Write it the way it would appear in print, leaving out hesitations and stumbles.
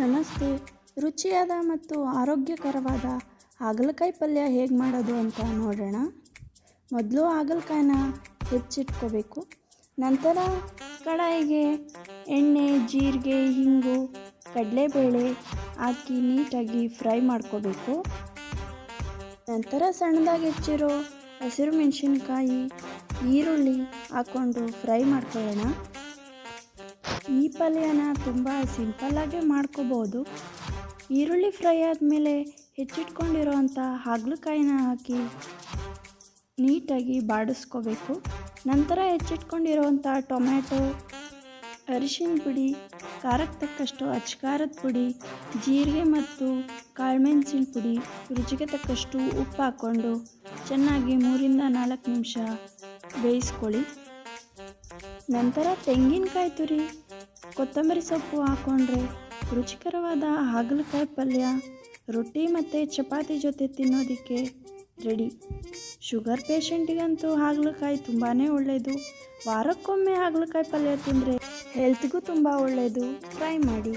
ನಮಸ್ತೆ. ರುಚಿಯಾದ ಮತ್ತು ಆರೋಗ್ಯಕರವಾದ ಹಾಗಲಕಾಯಿ ಪಲ್ಯ ಹೇಗೆ ಮಾಡೋದು ಅಂತ ನೋಡೋಣ. ಮೊದಲು ಹಾಗಲಕಾಯಿನ ಹೆಚ್ಚಿಟ್ಕೋಬೇಕು. ನಂತರ ಕಡಾಯಿಗೆ ಎಣ್ಣೆ, ಜೀರಿಗೆ, ಹಿಂಗು, ಕಡಲೆಬೇಳೆ ಹಾಕಿ ನೀಟಾಗಿ ಫ್ರೈ ಮಾಡ್ಕೋಬೇಕು. ನಂತರ ಸಣ್ಣದಾಗಿ ಹೆಚ್ಚಿರೋ ಹಸಿರು ಮೆಣಸಿನ್ಕಾಯಿ, ಈರುಳ್ಳಿ ಹಾಕ್ಕೊಂಡು ಫ್ರೈ ಮಾಡ್ಕೊಳ್ಳೋಣ. ಈ ಪಲ್ಯನ ತುಂಬ ಸಿಂಪಲ್ಲಾಗೆ ಮಾಡ್ಕೋಬೋದು. ಈರುಳ್ಳಿ ಫ್ರೈ ಆದಮೇಲೆ ಹೆಚ್ಚಿಟ್ಕೊಂಡಿರೋ ಅಂಥ ಹಾಗಲಕಾಯಿನ ಹಾಕಿ ನೀಟಾಗಿ ಬಾಡಿಸ್ಕೋಬೇಕು. ನಂತರ ಹೆಚ್ಚಿಟ್ಕೊಂಡಿರೋವಂಥ ಟೊಮ್ಯಾಟೊ, ಅರಿಶಿನ ಪುಡಿ, ಖಾರಕ್ಕೆ ತಕ್ಕಷ್ಟು ಅಚ್ಕಾರದ ಪುಡಿ, ಜೀರಿಗೆ ಮತ್ತು ಕಾಳುಮೆಣಸಿನ ಪುಡಿ, ರುಚಿಗೆ ತಕ್ಕಷ್ಟು ಉಪ್ಪು ಹಾಕ್ಕೊಂಡು ಚೆನ್ನಾಗಿ 3-4 ನಿಮಿಷ ಬೇಯಿಸ್ಕೊಳ್ಳಿ. ನಂತರ ತೆಂಗಿನಕಾಯಿ ತುರಿ, ಕೊತ್ತಂಬರಿ ಸೊಪ್ಪು ಹಾಕ್ಕೊಂಡ್ರೆ ರುಚಿಕರವಾದ ಹಾಗಲಕಾಯಿ ಪಲ್ಯ ರೊಟ್ಟಿ ಮತ್ತು ಚಪಾತಿ ಜೊತೆ ತಿನ್ನೋದಕ್ಕೆ ರೆಡಿ. ಶುಗರ್ ಪೇಷಂಟಿಗಂತೂ ಹಾಗಲಕಾಯಿ ತುಂಬಾ ಒಳ್ಳೆಯದು. ವಾರಕ್ಕೊಮ್ಮೆ ಹಾಗಲಕಾಯಿ ಪಲ್ಯ ತಿಂದರೆ ಹೆಲ್ತ್ಗೂ ತುಂಬ ಒಳ್ಳೆಯದು. ಟ್ರೈ ಮಾಡಿ.